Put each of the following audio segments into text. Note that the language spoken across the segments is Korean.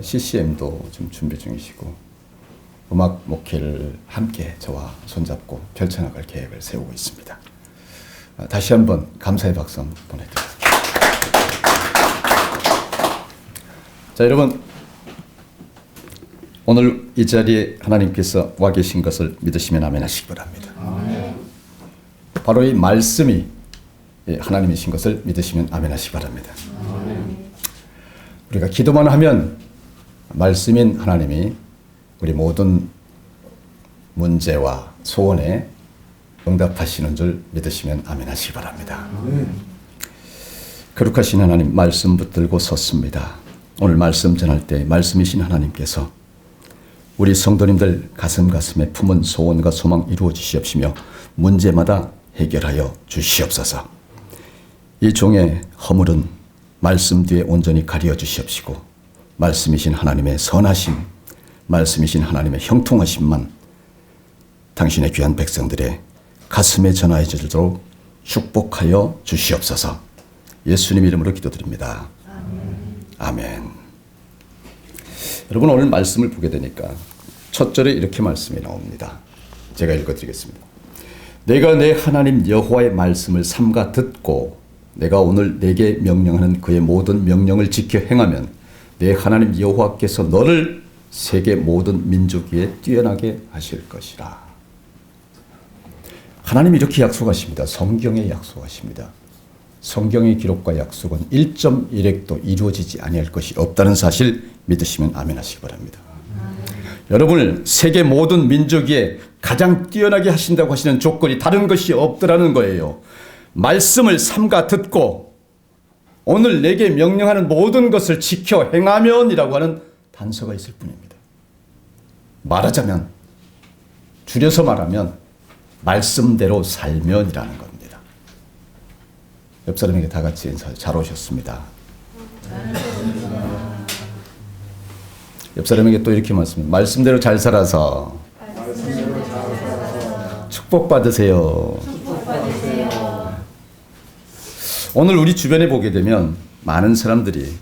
CCM도 좀 준비 중이시고 음악 목회를 함께 저와 손잡고 펼쳐나갈 계획을 세우고 있습니다. 다시 한번 감사의 박수 한번 보내드리겠습니다. 자, 여러분, 오늘 이 자리에 하나님께서 와 계신 것을 믿으시면 아멘 하시기 바랍니다. 아멘. 바로 이 말씀이 하나님이신 것을 믿으시면 아멘 하시기 바랍니다. 아멘. 우리가 기도만 하면 말씀인 하나님이 우리 모든 문제와 소원에 응답하시는 줄 믿으시면 아멘 하시기 바랍니다. 아멘. 거룩하신 하나님, 말씀 붙들고 섰습니다. 오늘 말씀 전할 때 말씀이신 하나님께서 우리 성도님들 가슴에 품은 소원과 소망 이루어 주시옵시며 문제마다 해결하여 주시옵소서. 이 종의 허물은 말씀 뒤에 온전히 가려 주시옵시고 말씀이신 하나님의 선하심, 말씀이신 하나님의 형통하심만 당신의 귀한 백성들의 가슴에 전하여지도록 축복하여 주시옵소서. 예수님 이름으로 기도드립니다. 아멘. 여러분, 오늘 말씀을 보게 되니까 첫 절에 이렇게 말씀이 나옵니다. 제가 읽어드리겠습니다. 내가 내 하나님 여호와의 말씀을 삼가 듣고 내가 오늘 내게 명령하는 그의 모든 명령을 지켜 행하면 내 하나님 여호와께서 너를 세계 모든 민족 위에 뛰어나게 하실 것이라. 하나님이 이렇게 약속하십니다. 성경에 약속하십니다. 성경의 기록과 약속은 1.1핵도 이루어지지 아니할 것이 없다는 사실 믿으시면 아멘 하시기 바랍니다. 여러분을 세계 모든 민족 위에 가장 뛰어나게 하신다고 하시는 조건이 다른 것이 없더라는 거예요. 말씀을 삼가 듣고 오늘 내게 명령하는 모든 것을 지켜 행하면이라고 하는 단서가 있을 뿐입니다. 말하자면, 줄여서 말하면 말씀대로 살면이라는 겁니다. 옆 사람에게 다 같이 인사. 잘 오셨습니다. 옆 사람에게 또 이렇게 말씀합니다. 말씀대로 잘 살아서 축복받으세요. 오늘 우리 주변에 보게 되면 많은 사람들이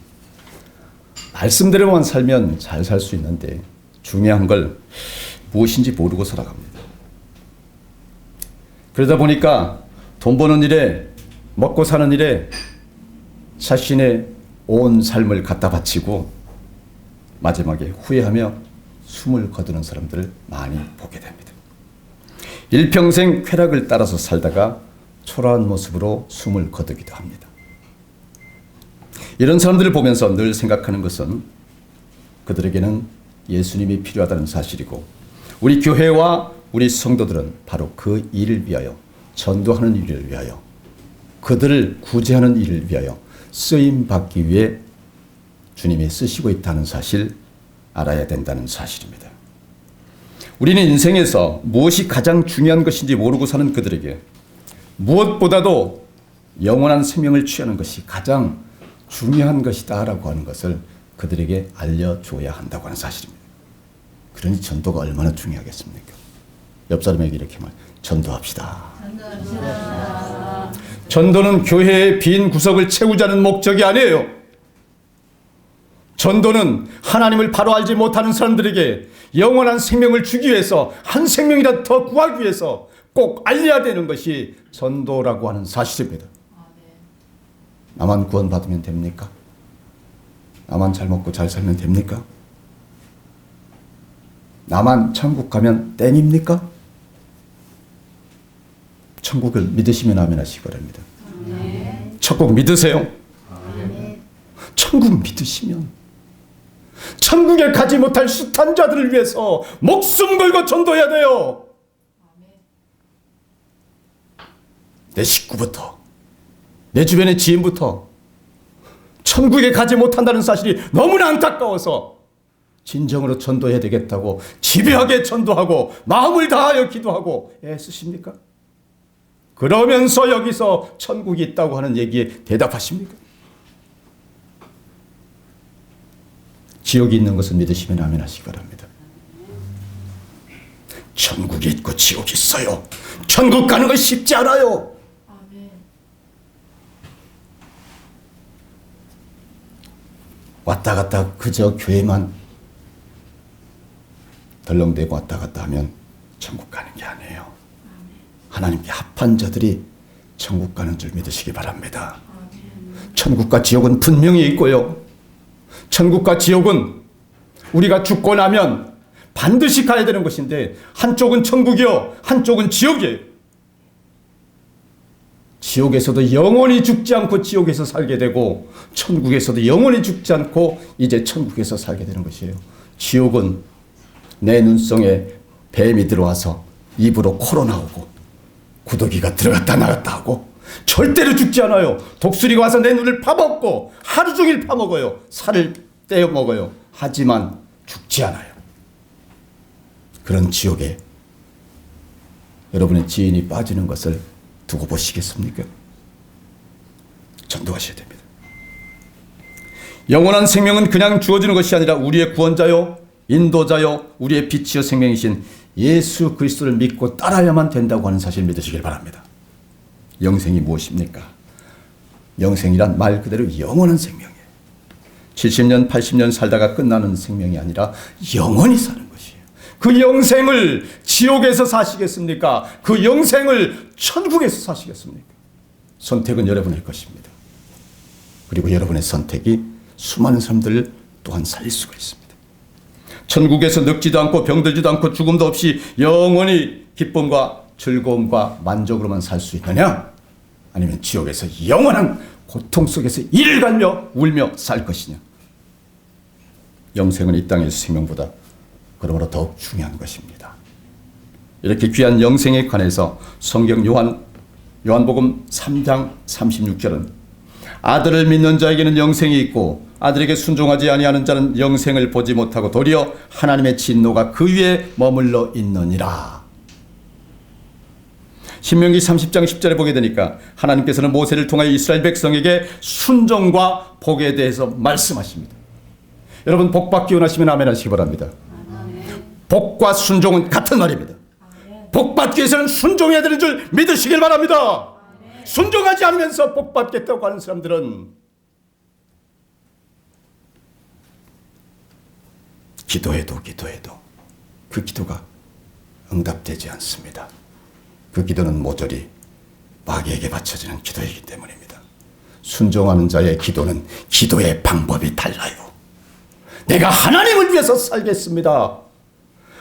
말씀대로만 살면 잘 살 수 있는데 중요한 걸 무엇인지 모르고 살아갑니다. 그러다 보니까 돈 버는 일에, 먹고 사는 일에 자신의 온 삶을 갖다 바치고 마지막에 후회하며 숨을 거두는 사람들을 많이 보게 됩니다. 일평생 쾌락을 따라서 살다가 초라한 모습으로 숨을 거두기도 합니다. 이런 사람들을 보면서 늘 생각하는 것은 그들에게는 예수님이 필요하다는 사실이고 우리 교회와 우리 성도들은 바로 그 일을 위하여, 전도하는 일을 위하여, 그들을 구제하는 일을 위하여 쓰임받기 위해 주님이 쓰시고 있다는 사실 알아야 된다는 사실입니다. 우리는 인생에서 무엇이 가장 중요한 것인지 모르고 사는 그들에게 무엇보다도 영원한 생명을 취하는 것이 가장 중요한 것이다 라고 하는 것을 그들에게 알려줘야 한다고 하는 사실입니다. 그러니 전도가 얼마나 중요하겠습니까? 옆 사람에게 이렇게 전도합시다. 전도는 교회의 빈 구석을 채우자는 목적이 아니에요. 전도는 하나님을 바로 알지 못하는 사람들에게 영원한 생명을 주기 위해서, 한 생명이라도 더 구하기 위해서 꼭 알려야 되는 것이 전도라고 하는 사실입니다. 나만 구원받으면 됩니까? 나만 잘 먹고 잘 살면 됩니까? 나만 천국 가면 땡입니까? 천국을 믿으시면 아멘 하시기 바랍니다. 천국 믿으세요? 천국 믿으시면 천국에 가지 못할 숱한 자들을 위해서 목숨 걸고 전도해야 돼요. 내 식구부터, 내 주변의 지인부터 천국에 가지 못한다는 사실이 너무나 안타까워서 진정으로 전도해야 되겠다고 집요하게 전도하고 마음을 다하여 기도하고 애쓰십니까? 그러면서 여기서 천국이 있다고 하는 얘기에 대답하십니까? 지옥이 있는 것을 믿으시면 아멘 하시기 바랍니다. 천국이 있고 지옥이 있어요. 천국 가는 건 쉽지 않아요. 왔다 갔다 그저 교회만 덜렁대고 왔다 갔다 하면 천국 가는 게 아니에요. 하나님께 합한 자들이 천국 가는 줄 믿으시기 바랍니다. 천국과 지옥은 분명히 있고요. 천국과 지옥은 우리가 죽고 나면 반드시 가야 되는 것인데 한쪽은 천국이요, 한쪽은 지옥이에요. 지옥에서도 영원히 죽지 않고 지옥에서 살게 되고 천국에서도 영원히 죽지 않고 이제 천국에서 살게 되는 것이에요. 지옥은 내 눈송에 뱀이 들어와서 입으로 코로 나오고 구더기가 들어갔다 나갔다 하고 절대로 죽지 않아요. 독수리가 와서 내 눈을 파먹고 하루 종일 파먹어요. 살을 떼어 먹어요. 하지만 죽지 않아요. 그런 지옥에 여러분의 지인이 빠지는 것을 두고 보시겠습니까? 전도하셔야 됩니다. 영원한 생명은 그냥 주어지는 것이 아니라 우리의 구원자요, 인도자요, 우리의 빛이요 생명이신 예수 그리스도를 믿고 따라야만 된다고 하는 사실을 믿으시길 바랍니다. 영생이 무엇입니까? 영생이란 말 그대로 영원한 생명이에요. 70년, 80년 살다가 끝나는 생명이 아니라 영원히 사는 것이에요. 그 영생을 지옥에서 사시겠습니까? 그 영생을 천국에서 사시겠습니까? 선택은 여러분의 것입니다. 그리고 여러분의 선택이 수많은 사람들을 또한 살릴 수가 있습니다. 천국에서 늙지도 않고 병들지도 않고 죽음도 없이 영원히 기쁨과 즐거움과 만족으로만 살 수 있느냐? 아니면 지옥에서 영원한 고통 속에서 이를 갈며 울며 살 것이냐? 영생은 이 땅의 생명보다 그러므로 더욱 중요한 것입니다. 이렇게 귀한 영생에 관해서 성경 요한복음 3장 36절은 아들을 믿는 자에게는 영생이 있고 아들에게 순종하지 아니하는 자는 영생을 보지 못하고 도리어 하나님의 진노가 그 위에 머물러 있느니라. 신명기 30장 10절에 보게 되니까 하나님께서는 모세를 통하여 이스라엘 백성에게 순종과 복에 대해서 말씀하십니다. 여러분 복 받기 원하시면 아멘 하시기 바랍니다. 복과 순종은 같은 말입니다. 복 받기 위해서는 순종해야 되는 줄 믿으시길 바랍니다. 순종하지 않으면서 복 받겠다고 하는 사람들은 기도해도 그 기도가 응답되지 않습니다. 그 기도는 모조리 마귀에게 바쳐지는 기도이기 때문입니다. 순종하는 자의 기도는 기도의 방법이 달라요. 내가 하나님을 위해서 살겠습니다.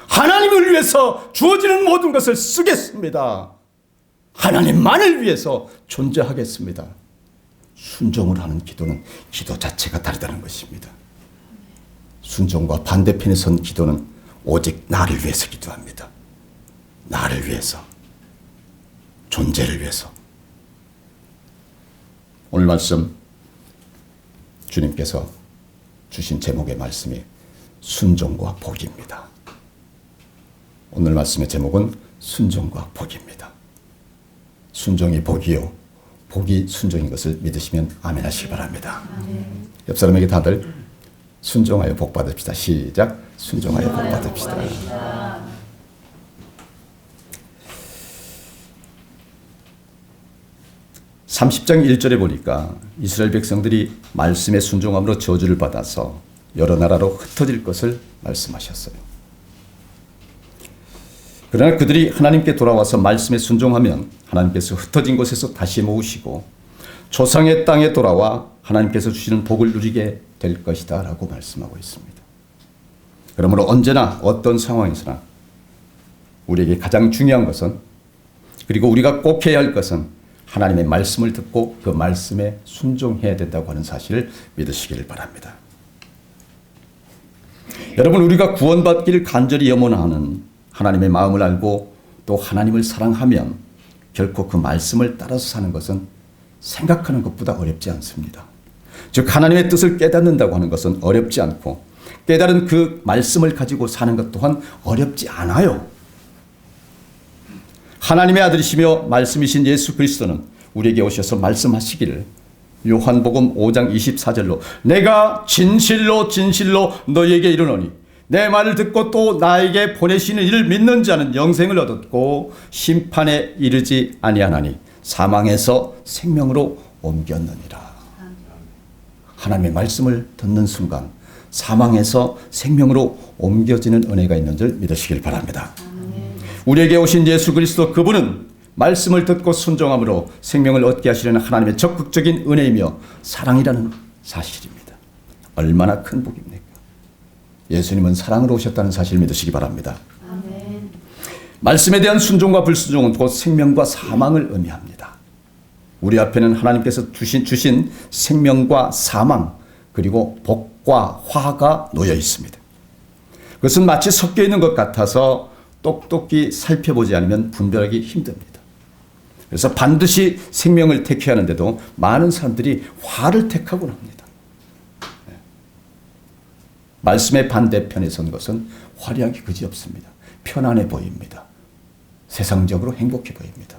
하나님을 위해서 주어지는 모든 것을 쓰겠습니다. 하나님만을 위해서 존재하겠습니다. 순종을 하는 기도는 기도 자체가 다르다는 것입니다. 순종과 반대편에 선 기도는 오직 나를 위해서 기도합니다. 나를 위해서, 존재를 위해서. 오늘 말씀 주님께서 주신 제목의 말씀이 순종과 복입니다. 오늘 말씀의 제목은 순종과 복입니다. 순종이 복이요, 복이 순종인 것을 믿으시면 아멘 하시기 바랍니다. 옆 사람에게 다들 순종하여 복 받읍시다. 시작. 순종하여 복 받읍시다. 30장 1절에 보니까 이스라엘 백성들이 말씀에 순종함으로 저주를 받아서 여러 나라로 흩어질 것을 말씀하셨어요. 그러나 그들이 하나님께 돌아와서 말씀에 순종하면 하나님께서 흩어진 곳에서 다시 모으시고 조상의 땅에 돌아와 하나님께서 주시는 복을 누리게 될 것이다 라고 말씀하고 있습니다. 그러므로 언제나 어떤 상황에서나 우리에게 가장 중요한 것은, 그리고 우리가 꼭 해야 할 것은 하나님의 말씀을 듣고 그 말씀에 순종해야 된다고 하는 사실을 믿으시기를 바랍니다. 여러분, 우리가 구원받기를 간절히 염원하는 하나님의 마음을 알고 또 하나님을 사랑하면 결코 그 말씀을 따라서 사는 것은 생각하는 것보다 어렵지 않습니다. 즉 하나님의 뜻을 깨닫는다고 하는 것은 어렵지 않고 깨달은 그 말씀을 가지고 사는 것 또한 어렵지 않아요. 하나님의 아들이시며 말씀이신 예수 그리스도는 우리에게 오셔서 말씀하시기를 요한복음 5장 24절로 내가 진실로 진실로 너희에게 이르노니 내 말을 듣고 또 나에게 보내시는 이를 믿는 자는 영생을 얻었고 심판에 이르지 아니하나니 사망에서 생명으로 옮겼느니라. 하나님의 말씀을 듣는 순간 사망에서 생명으로 옮겨지는 은혜가 있는 줄 믿으시길 바랍니다. 우리에게 오신 예수 그리스도 그분은 말씀을 듣고 순종함으로 생명을 얻게 하시려는 하나님의 적극적인 은혜이며 사랑이라는 사실입니다. 얼마나 큰 복입니까? 예수님은 사랑으로 오셨다는 사실을 믿으시기 바랍니다. 아멘. 말씀에 대한 순종과 불순종은 곧 생명과 사망을 의미합니다. 우리 앞에는 하나님께서 주신 생명과 사망 그리고 복과 화가 놓여 있습니다. 그것은 마치 섞여 있는 것 같아서 똑똑히 살펴보지 않으면 분별하기 힘듭니다. 그래서 반드시 생명을 택해야 하는데도 많은 사람들이 화를 택하곤 합니다. 말씀의 반대편에 선 것은 화려하기 그지없습니다. 편안해 보입니다. 세상적으로 행복해 보입니다.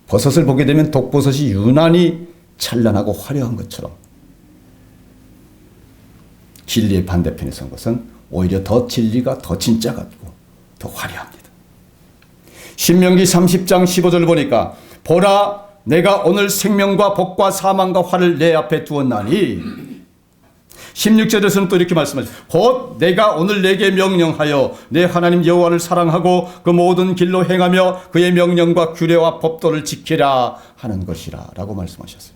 버섯을 보게 되면 독버섯이 유난히 찬란하고 화려한 것처럼 진리의 반대편에 선 것은 오히려 더 진리가 더 진짜 같고 더 화려합니다. 신명기 30장 15절 보니까 보라 내가 오늘 생명과 복과 사망과 화를 내 앞에 두었나니 16절에서는 또 이렇게 말씀하시죠. 곧 내가 오늘 내게 명령하여 내 하나님 여호와를 사랑하고 그 모든 길로 행하며 그의 명령과 규례와 법도를 지키라 하는 것이라 라고 말씀하셨어요.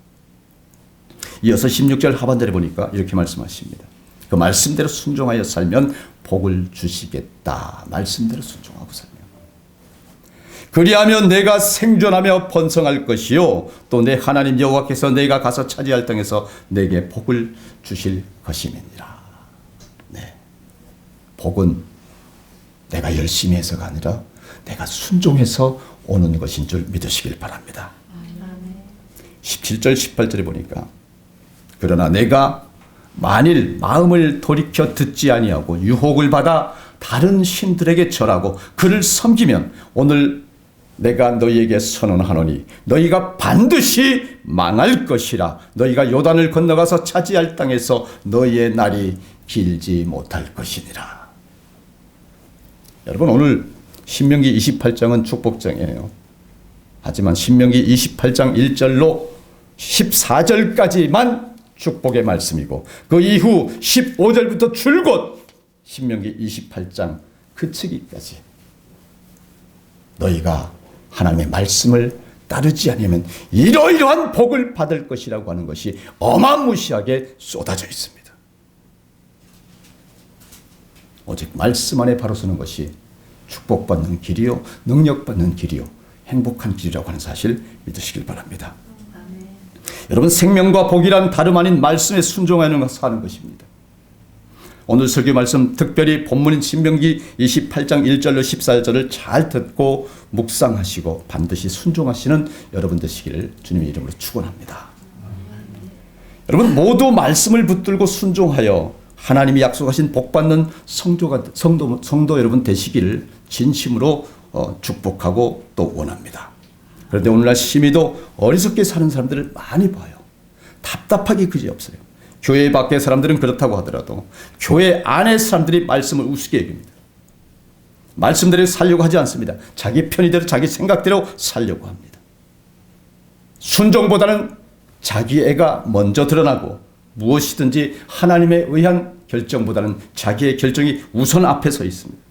이어서 16절 하반절에 보니까 이렇게 말씀하십니다. 그 말씀대로 순종하여 살면 복을 주시겠다. 말씀대로 순종하고 살면. 그리하면 내가 생존하며 번성할 것이요 또 내 하나님 여호와께서 내가 가서 차지할 땅에서 내게 복을 주실 것임이니라. 네. 복은 내가 열심히 해서가 아니라 내가 순종해서 오는 것인 줄 믿으시길 바랍니다. 17절 18절에 보니까 그러나 내가 만일 마음을 돌이켜 듣지 아니하고 유혹을 받아 다른 신들에게 절하고 그를 섬기면 오늘 내가 너희에게 선언하노니 너희가 반드시 망할 것이라. 너희가 요단을 건너가서 차지할 땅에서 너희의 날이 길지 못할 것이니라. 여러분 오늘 신명기 28장은 축복장이에요. 하지만 신명기 28장 1절로 14절까지만 축복의 말씀이고 그 이후 15절부터 줄곧 신명기 28장 그치기까지 너희가 하나님의 말씀을 따르지 않으면 이러이러한 복을 받을 것이라고 하는 것이 어마무시하게 쏟아져 있습니다. 오직 말씀 안에 바로 서는 것이 축복받는 길이요 능력받는 길이요 행복한 길이라고 하는 사실 믿으시길 바랍니다. 아멘. 여러분 생명과 복이란 다름 아닌 말씀에 순종하는 사는 것입니다. 오늘 설교 말씀 특별히 본문인 신명기 28장 1절로 14절을 잘 듣고 묵상하시고 반드시 순종하시는 여러분 되시기를 주님의 이름으로 축원합니다. 여러분 모두 말씀을 붙들고 순종하여 하나님이 약속하신 복받는 성도 여러분 되시기를 진심으로 축복하고 또 원합니다. 그런데 오늘날 심히도 어리석게 사는 사람들을 많이 봐요. 답답하기 그지없어요. 교회 밖의 사람들은 그렇다고 하더라도 교회 안의 사람들이 말씀을 우습게 여깁니다. 말씀대로 살려고 하지 않습니다. 자기 편의대로 자기 생각대로 살려고 합니다. 순종보다는 자기애가 먼저 드러나고 무엇이든지 하나님에 의한 결정보다는 자기의 결정이 우선 앞에 서 있습니다.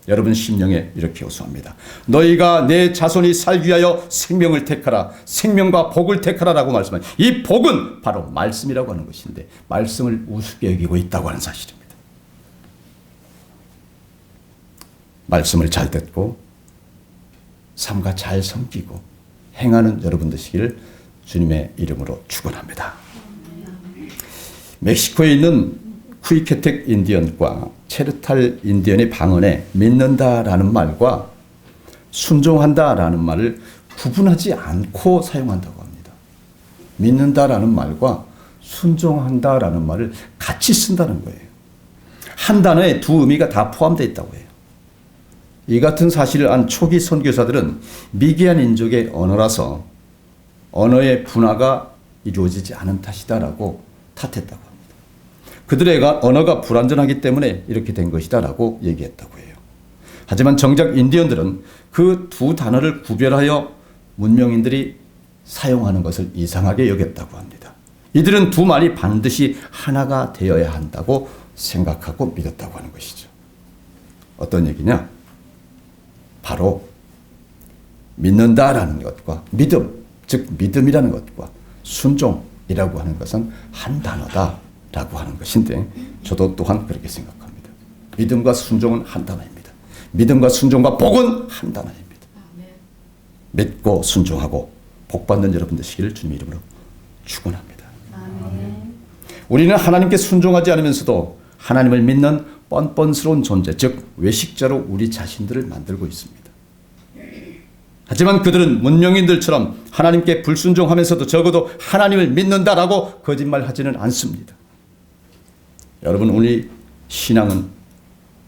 여러분 심령에 이렇게 호소합니다. 너희가 내 자손이 살기 위하여 생명을 택하라. 생명과 복을 택하라라고 말씀합니다. 이 복은 바로 말씀이라고 하는 것인데 말씀을 우습게 여기고 있다고 하는 사실입니다. 말씀을 잘 듣고 삶과 잘 섬기고 행하는 여러분 되시기를 주님의 이름으로 축원합니다. 멕시코에 있는 쿠이케텍 인디언과 체르탈 인디언의 방언에 믿는다라는 말과 순종한다라는 말을 구분하지 않고 사용한다고 합니다. 믿는다라는 말과 순종한다라는 말을 같이 쓴다는 거예요. 한 단어에 두 의미가 다 포함되어 있다고 해요. 이 같은 사실을 안 초기 선교사들은 미개한 인족의 언어라서 언어의 분화가 이루어지지 않은 탓이다라고 탓했다고 합니다. 그들의 언어가 불완전하기 때문에 이렇게 된 것이다라고 얘기했다고 해요. 하지만 정작 인디언들은 그 두 단어를 구별하여 문명인들이 사용하는 것을 이상하게 여겼다고 합니다. 이들은 두 말이 반드시 하나가 되어야 한다고 생각하고 믿었다고 하는 것이죠. 어떤 얘기냐? 바로 믿는다라는 것과 믿음, 즉 믿음이라는 것과 순종이라고 하는 것은 한 단어다라고 하는 것인데 저도 또한 그렇게 생각합니다. 믿음과 순종은 한 단어입니다. 믿음과 순종과 복은 한 단어입니다. 믿고 순종하고 복받는 여러분 되시기를 주님의 이름으로 축원합니다. 우리는 하나님께 순종하지 않으면서도 하나님을 믿는 뻔뻔스러운 존재, 즉 외식자로 우리 자신들을 만들고 있습니다. 하지만 그들은 문명인들처럼 하나님께 불순종하면서도 적어도 하나님을 믿는다라고 거짓말하지는 않습니다. 여러분, 우리 신앙은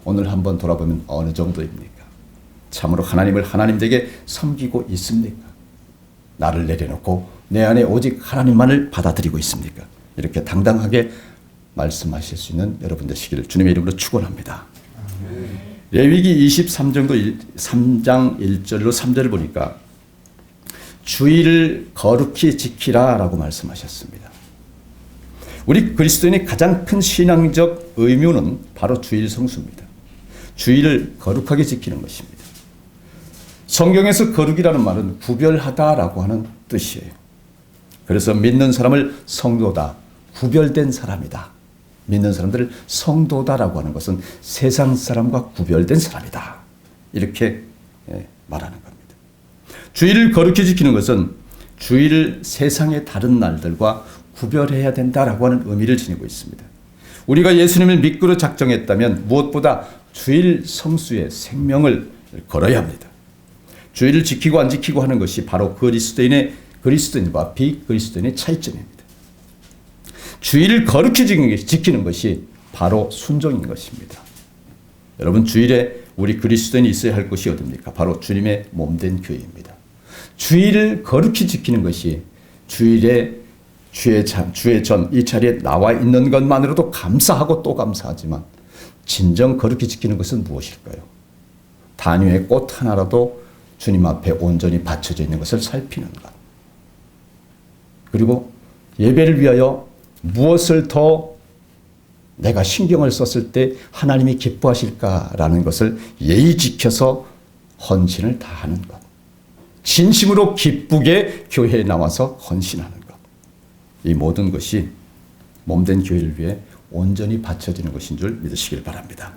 오늘 한번 돌아보면 어느 정도입니까? 참으로 하나님을 하나님되게 섬기고 있습니까? 나를 내려놓고 내 안에 오직 하나님만을 받아들이고 있습니까? 이렇게 당당하게 말씀하실 수 있는 여러분 되시기를 주님의 이름으로 축원합니다. 레위기 23장 1절로 3절을 보니까 주의를 거룩히 지키라 라고 말씀하셨습니다. 우리 그리스도인의 가장 큰 신앙적 의무는 바로 주일 성수입니다. 주의를 거룩하게 지키는 것입니다. 성경에서 거룩이라는 말은 구별하다라고 하는 뜻이에요. 그래서 믿는 사람을 성도다, 구별된 사람이다. 믿는 사람들을 성도다라고 하는 것은 세상 사람과 구별된 사람이다. 이렇게 말하는 겁니다. 주일을 거룩히 지키는 것은 주일을 세상의 다른 날들과 구별해야 된다라고 하는 의미를 지니고 있습니다. 우리가 예수님을 믿기로 작정했다면 무엇보다 주일 성수의 생명을 걸어야 합니다. 주일을 지키고 안 지키고 하는 것이 바로 그리스도인과 비그리스도인의 차이점입니다. 주일을 거룩히 지키는 것이 바로 순종인 것입니다. 여러분, 주일에 우리 그리스도인이 있어야 할 것이 어디입니까? 바로 주님의 몸된 교회입니다. 주일을 거룩히 지키는 것이 주일에 주의 전 이 자리에 나와 있는 것만으로도 감사하고 또 감사하지만 진정 거룩히 지키는 것은 무엇일까요? 단위의 꽃 하나라도 주님 앞에 온전히 받쳐져 있는 것을 살피는 것. 그리고 예배를 위하여 무엇을 더 내가 신경을 썼을 때 하나님이 기뻐하실까라는 것을 예의지켜서 헌신을 다하는 것. 진심으로 기쁘게 교회에 나와서 헌신하는 것. 이 모든 것이 몸된 교회를 위해 온전히 바쳐지는 것인 줄 믿으시길 바랍니다.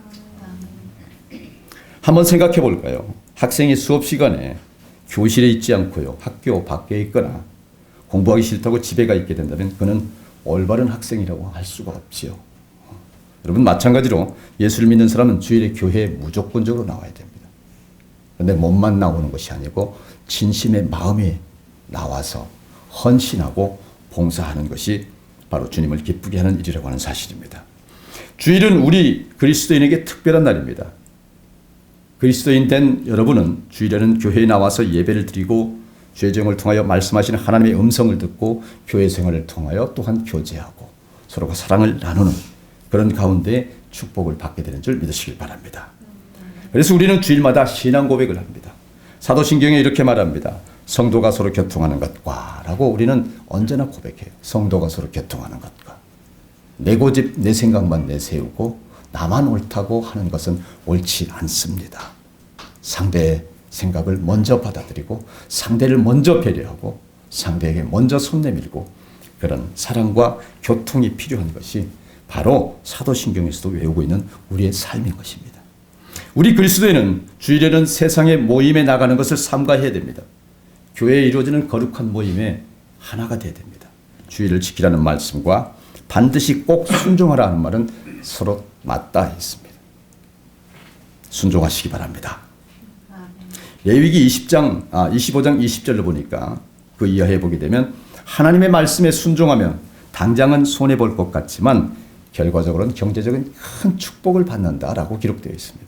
한번 생각해 볼까요? 학생이 수업 시간에 교실에 있지 않고요, 학교 밖에 있거나 공부하기 싫다고 집에 가 있게 된다면 그는 올바른 학생이라고 할 수가 없지요. 여러분, 마찬가지로 예수를 믿는 사람은 주일에 교회에 무조건적으로 나와야 됩니다. 그런데 몸만 나오는 것이 아니고 진심의 마음이 나와서 헌신하고 봉사하는 것이 바로 주님을 기쁘게 하는 일이라고 하는 사실입니다. 주일은 우리 그리스도인에게 특별한 날입니다. 그리스도인 된 여러분은 주일에는 교회에 나와서 예배를 드리고 죄정을 통하여 말씀하시는 하나님의 음성을 듣고 교회 생활을 통하여 또한 교제하고 서로가 사랑을 나누는 그런 가운데 축복을 받게 되는 줄 믿으시길 바랍니다. 그래서 우리는 주일마다 신앙 고백을 합니다. 사도신경에 이렇게 말합니다. 성도가 서로 교통하는 것과 라고 우리는 언제나 고백해요. 성도가 서로 교통하는 것과. 내 고집, 내 생각만 내세우고 나만 옳다고 하는 것은 옳지 않습니다. 상대의 생각을 먼저 받아들이고 상대를 먼저 배려하고 상대에게 먼저 손 내밀고 그런 사랑과 교통이 필요한 것이 바로 사도신경에서도 외우고 있는 우리의 삶인 것입니다. 우리 그리스도인은 주일에는 세상의 모임에 나가는 것을 삼가해야 됩니다. 교회에 이루어지는 거룩한 모임에 하나가 되어야 됩니다. 주일을 지키라는 말씀과 반드시 꼭 순종하라는 말은 서로 맞닿아 있습니다. 순종하시기 바랍니다. 레위기 25장 20절을 보니까 그 이하에 보게 되면 하나님의 말씀에 순종하면 당장은 손해볼 것 같지만 결과적으로는 경제적인 큰 축복을 받는다라고 기록되어 있습니다.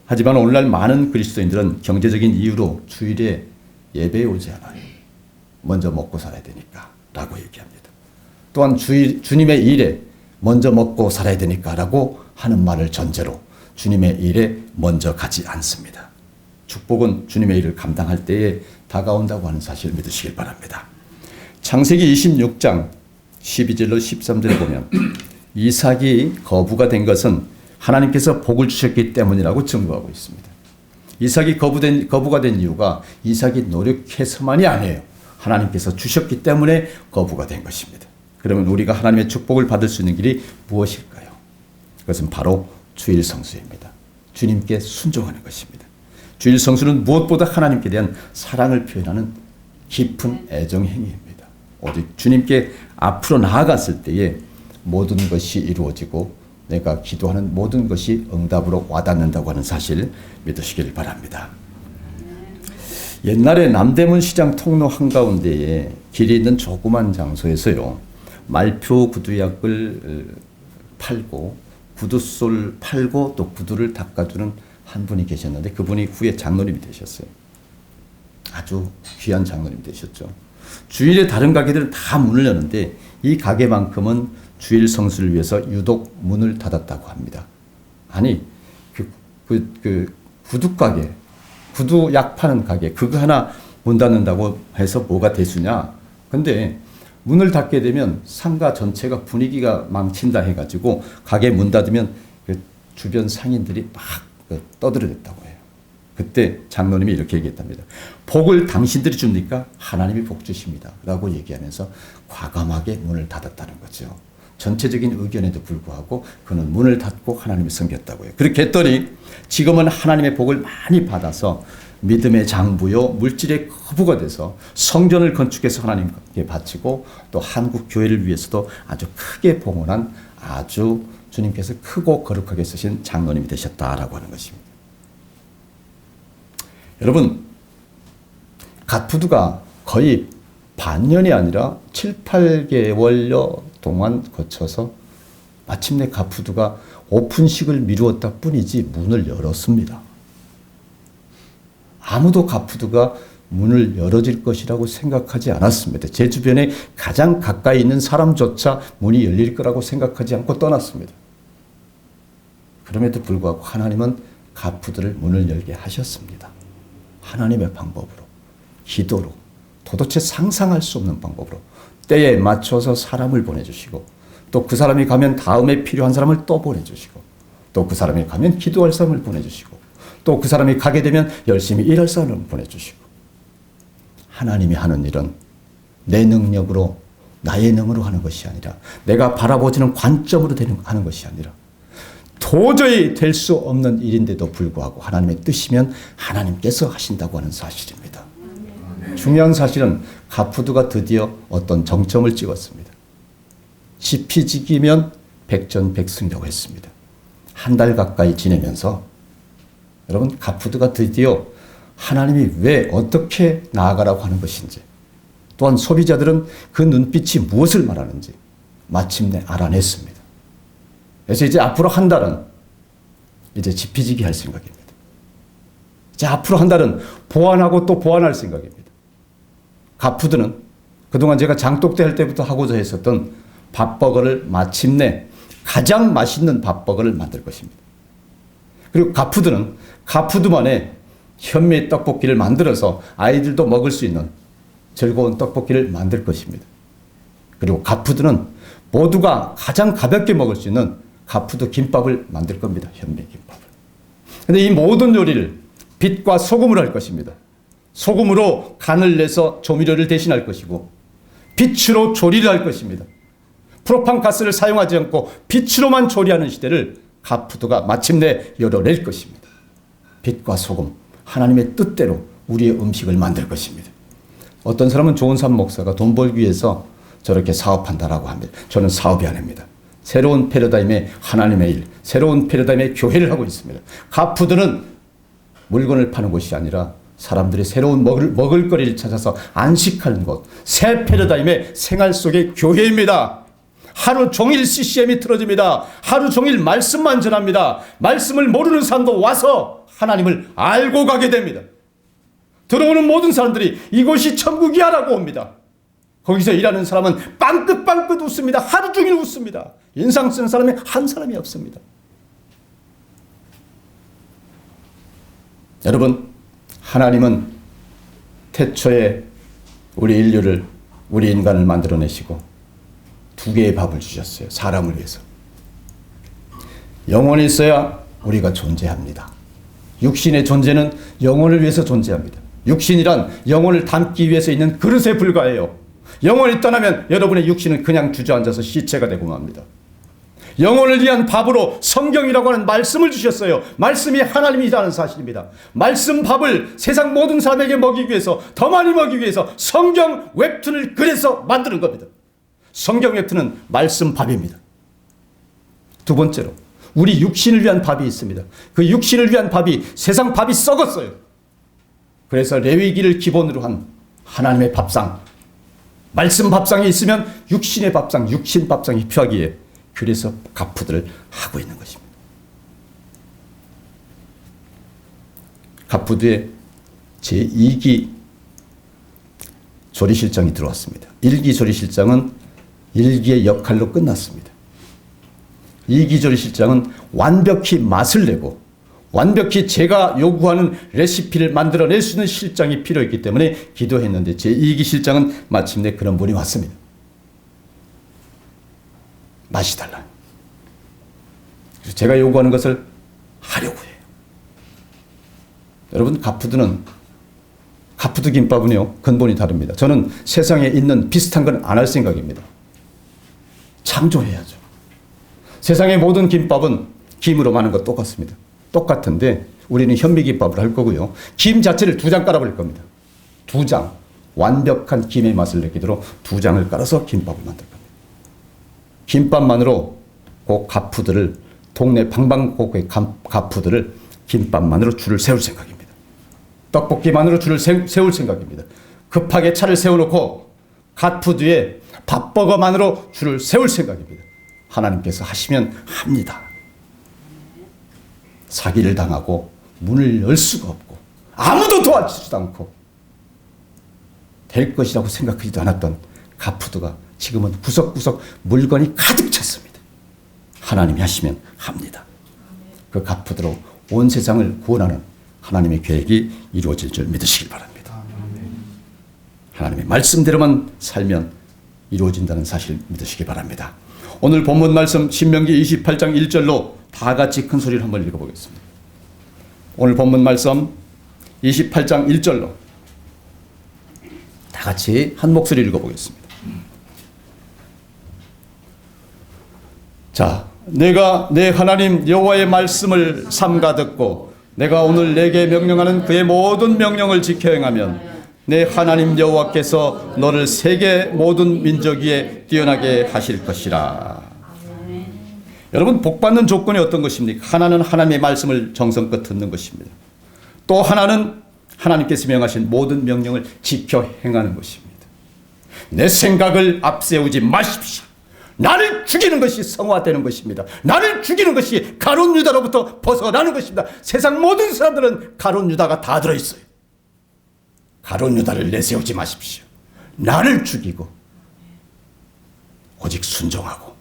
하지만 오늘날 많은 그리스도인들은 경제적인 이유로 주일에 예배에 오지 않아요. 먼저 먹고 살아야 되니까 라고 얘기합니다. 또한 주님의 일에 먼저 먹고 살아야 되니까 라고 하는 말을 전제로 주님의 일에 먼저 가지 않습니다. 축복은 주님의 일을 감당할 때에 다가온다고 하는 사실을 믿으시길 바랍니다. 창세기 26장 12절로 13절에 보면 이삭이 거부가 된 것은 하나님께서 복을 주셨기 때문이라고 증거하고 있습니다. 이삭이 거부가 된 이유가 이삭이 노력해서만이 아니에요. 하나님께서 주셨기 때문에 거부가 된 것입니다. 그러면 우리가 하나님의 축복을 받을 수 있는 길이 무엇일까요? 그것은 바로 주일 성수입니다. 주님께 순종하는 것입니다. 주일 성수는 무엇보다 하나님께 대한 사랑을 표현하는 깊은 애정 행위입니다. 오직 주님께 앞으로 나아갔을 때에 모든 것이 이루어지고 내가 기도하는 모든 것이 응답으로 와닿는다고 하는 사실 믿으시길 바랍니다. 옛날에 남대문 시장 통로 한가운데에 길이 있는 조그만 장소에서요, 말표 구두약을 팔고 구두솔 팔고 또 구두를 닦아주는 한 분이 계셨는데 그분이 후에 장로님이 되셨어요. 아주 귀한 장로님이 되셨죠. 주일에 다른 가게들은 다 문을 여는데 이 가게만큼은 주일 성수를 위해서 유독 문을 닫았다고 합니다. 아니 그 구두 가게, 구두 약 파는 가게 그거 하나 문 닫는다고 해서 뭐가 대수냐? 근데 문을 닫게 되면 상가 전체가 분위기가 망친다 해가지고 가게 문 닫으면 그 주변 상인들이 막 떠들어댔다고 해요. 그때 장로님이 이렇게 얘기했답니다. 복을 당신들이 줍니까? 하나님이 복 주십니다. 라고 얘기하면서 과감하게 문을 닫았다는 거죠. 전체적인 의견에도 불구하고 그는 문을 닫고 하나님을 섬겼다고 해요. 그렇게 했더니 지금은 하나님의 복을 많이 받아서 믿음의 장부요 물질의 거부가 돼서 성전을 건축해서 하나님께 바치고 또 한국 교회를 위해서도 아주 크게 봉헌한 아주 주님께서 크고 거룩하게 쓰신 장로님이 되셨다라고 하는 것입니다. 여러분, 갓푸드가 거의 반년이 아니라 7, 8개월여 동안 거쳐서 마침내 갓푸드가 오픈식을 미루었다 뿐이지 문을 열었습니다. 아무도 갓푸드가 문을 열어질 것이라고 생각하지 않았습니다. 제 주변에 가장 가까이 있는 사람조차 문이 열릴 거라고 생각하지 않고 떠났습니다. 그럼에도 불구하고 하나님은 갓푸드를 문을 열게 하셨습니다. 하나님의 방법으로, 기도로, 도대체 상상할 수 없는 방법으로 때에 맞춰서 사람을 보내주시고 또 그 사람이 가면 다음에 필요한 사람을 또 보내주시고 또 그 사람이 가면 기도할 사람을 보내주시고 또 그 사람이 가게 되면 열심히 일할 사람을 보내주시고 하나님이 하는 일은 내 능력으로 나의 능으로 하는 것이 아니라 내가 바라보지는 관점으로 하는 것이 아니라 도저히 될 수 없는 일인데도 불구하고 하나님의 뜻이면 하나님께서 하신다고 하는 사실입니다. 중요한 사실은 갓푸드가 드디어 어떤 정점을 찍었습니다. 지피지기면 백전백승이라고 했습니다. 한 달 가까이 지내면서 여러분 갓푸드가 드디어 하나님이 왜 어떻게 나아가라고 하는 것인지 또한 소비자들은 그 눈빛이 무엇을 말하는지 마침내 알아냈습니다. 그래서 이제 앞으로 한 달은 이제 지피지기 할 생각입니다. 이제 앞으로 한 달은 보완하고 또 보완할 생각입니다. 갓푸드는 그동안 제가 장독대 할 때부터 하고자 했었던 밥버거를 마침내 가장 맛있는 밥버거를 만들 것입니다. 그리고 갓푸드는 갓푸드만의 현미 떡볶이를 만들어서 아이들도 먹을 수 있는 즐거운 떡볶이를 만들 것입니다. 그리고 갓푸드는 모두가 가장 가볍게 먹을 수 있는 갓푸드 김밥을 만들 겁니다. 현미 김밥을. 그런데 이 모든 요리를 빛과 소금으로 할 것입니다. 소금으로 간을 내서 조미료를 대신할 것이고 빛으로 조리를 할 것입니다. 프로판 가스를 사용하지 않고 빛으로만 조리하는 시대를 갓푸드가 마침내 열어낼 것입니다. 빛과 소금, 하나님의 뜻대로 우리의 음식을 만들 것입니다. 어떤 사람은 조은삼 목사가 돈 벌기 위해서 저렇게 사업한다라고 합니다. 저는 사업이 아닙니다. 새로운 패러다임의 하나님의 일, 새로운 패러다임의 교회를 하고 있습니다. 갓푸드는 물건을 파는 곳이 아니라 사람들이 새로운 먹을거리를 찾아서 안식하는 곳, 새 패러다임의 생활 속의 교회입니다. 하루 종일 CCM이 틀어집니다. 하루 종일 말씀만 전합니다. 말씀을 모르는 사람도 와서 하나님을 알고 가게 됩니다. 들어오는 모든 사람들이 이곳이 천국이야 라고 옵니다. 거기서 일하는 사람은 빵긋빵긋 웃습니다. 하루 종일 웃습니다. 인상 쓰는 사람이 한 사람이 없습니다. 여러분, 하나님은 태초에 우리 인류를 우리 인간을 만들어내시고 두 개의 밥을 주셨어요. 사람을 위해서. 영혼이 있어야 우리가 존재합니다. 육신의 존재는 영혼을 위해서 존재합니다. 육신이란 영혼을 담기 위해서 있는 그릇에 불과해요. 영혼이 떠나면 여러분의 육신은 그냥 주저앉아서 시체가 되고 맙니다. 영혼을 위한 밥으로 성경이라고 하는 말씀을 주셨어요. 말씀이 하나님이라는 사실입니다. 말씀 밥을 세상 모든 사람에게 먹이기 위해서, 더 많이 먹이기 위해서 성경 웹툰을 그래서 만드는 겁니다. 성경 웹툰은 말씀 밥입니다. 두 번째로 우리 육신을 위한 밥이 있습니다. 그 육신을 위한 밥이 세상 밥이 썩었어요. 그래서 레위기를 기본으로 한 하나님의 밥상, 말씀 밥상이 있으면 육신의 밥상, 육신 밥상이 필요하기에 그래서 가푸드를 하고 있는 것입니다. 가푸드에 제2기 조리실장이 들어왔습니다. 1기 조리실장은 1기의 역할로 끝났습니다. 2기 조리실장은 완벽히 맛을 내고 완벽히 제가 요구하는 레시피를 만들어낼 수 있는 실장이 필요했기 때문에 기도했는데 제2기 실장은 마침내 그런 분이 왔습니다. 맛이 달라요. 그래서 제가 요구하는 것을 하려고 해요. 여러분, 가푸드 김밥은요, 근본이 다릅니다. 저는 세상에 있는 비슷한 건 안 할 생각입니다. 창조해야죠. 세상의 모든 김밥은 김으로 만든 것 똑같습니다. 똑같은데 우리는 현미김밥을 할 거고요. 김 자체를 2장 깔아버릴 겁니다. 2장. 완벽한 김의 맛을 내기도록 2장을 깔아서 김밥을 만들 겁니다. 김밥만으로 그 가푸드를, 동네 방방곡곡의 가푸드를 김밥만으로 줄을 세울 생각입니다. 떡볶이만으로 줄을 세울 생각입니다. 급하게 차를 세워놓고 가푸드에 밥버거만으로 줄을 세울 생각입니다. 하나님께서 하시면 합니다. 사기를 당하고 문을 열 수가 없고 아무도 도와주지도 않고 될 것이라고 생각하지도 않았던 가푸드가 지금은 구석구석 물건이 가득 찼습니다. 하나님이 하시면 합니다. 그 가푸드로 온 세상을 구원하는 하나님의 계획이 이루어질 줄 믿으시길 바랍니다. 하나님의 말씀대로만 살면 이루어진다는 사실 믿으시기 바랍니다. 오늘 본문 말씀 신명기 28장 1절로 다 같이 큰 소리를 한번 읽어보겠습니다. 오늘 본문 말씀 28장 1절로 다 같이 한 목소리 읽어보겠습니다. 자, 내가 내 하나님 여호와의 말씀을 삼가 듣고 내가 오늘 내게 명령하는 그의 모든 명령을 지켜 행하면 내 하나님 여호와께서 너를 세계 모든 민족 위에 뛰어나게 하실 것이라. 여러분, 복받는 조건이 어떤 것입니까? 하나는 하나님의 말씀을 정성껏 듣는 것입니다. 또 하나는 하나님께서 명하신 모든 명령을 지켜 행하는 것입니다. 내 생각을 앞세우지 마십시오. 나를 죽이는 것이 성화되는 것입니다. 나를 죽이는 것이 가룟 유다로부터 벗어나는 것입니다. 세상 모든 사람들은 가룟 유다가 다 들어있어요. 가룟 유다를 내세우지 마십시오. 나를 죽이고 오직 순종하고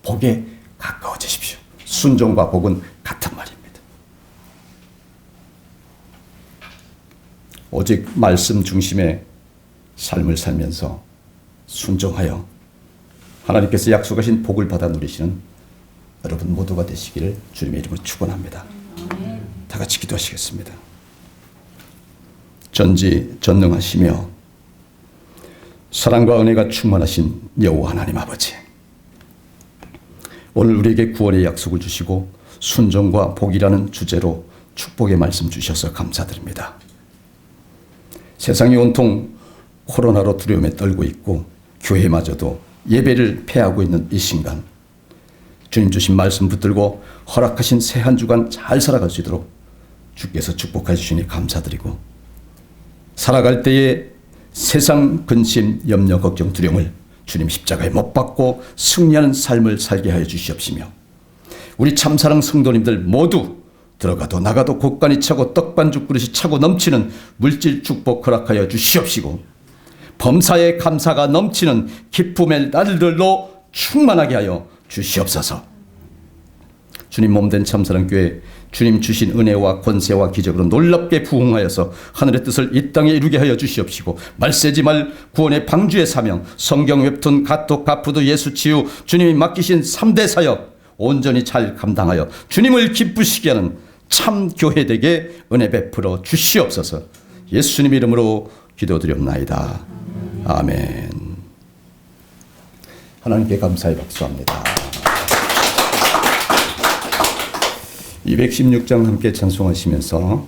복에 가까워지십시오. 순종과 복은 같은 말입니다. 오직 말씀 중심의 삶을 살면서 순종하여 하나님께서 약속하신 복을 받아 누리시는 여러분 모두가 되시기를 주님의 이름으로 축원합니다. 다 같이 기도하시겠습니다. 전지전능하시며 사랑과 은혜가 충만하신 여호와 하나님 아버지, 오늘 우리에게 구원의 약속을 주시고 순종과 복이라는 주제로 축복의 말씀 주셔서 감사드립니다. 세상이 온통 코로나로 두려움에 떨고 있고 교회마저도 예배를 폐하고 있는 이 순간, 주님 주신 말씀 붙들고 허락하신 새 한 주간 잘 살아갈 수 있도록 주께서 축복해 주시니 감사드리고, 살아갈 때에 세상 근심, 염려, 걱정, 두려움을 주님 십자가에 못 박고 승리하는 삶을 살게 하여 주시옵시며, 우리 참사랑 성도님들 모두 들어가도 나가도 곳간이 차고 떡반죽 그릇이 차고 넘치는 물질 축복 허락하여 주시옵시고, 범사에 감사가 넘치는 기쁨의 날들로 충만하게 하여 주시옵소서. 주님 몸된 참사랑교회 주님 주신 은혜와 권세와 기적으로 놀랍게 부흥하여서 하늘의 뜻을 이 땅에 이루게 하여 주시옵시고 말세지 말 구원의 방주의 사명 성경 웹툰 가톡 가푸드 예수치유 주님이 맡기신 3대 사역 온전히 잘 감당하여 주님을 기쁘시게 하는 참 교회 되게 은혜 베풀어 주시옵소서. 예수님 이름으로 기도드렸나이다. 아멘. 하나님께 감사의 박수합니다. 216장 함께 찬송하시면서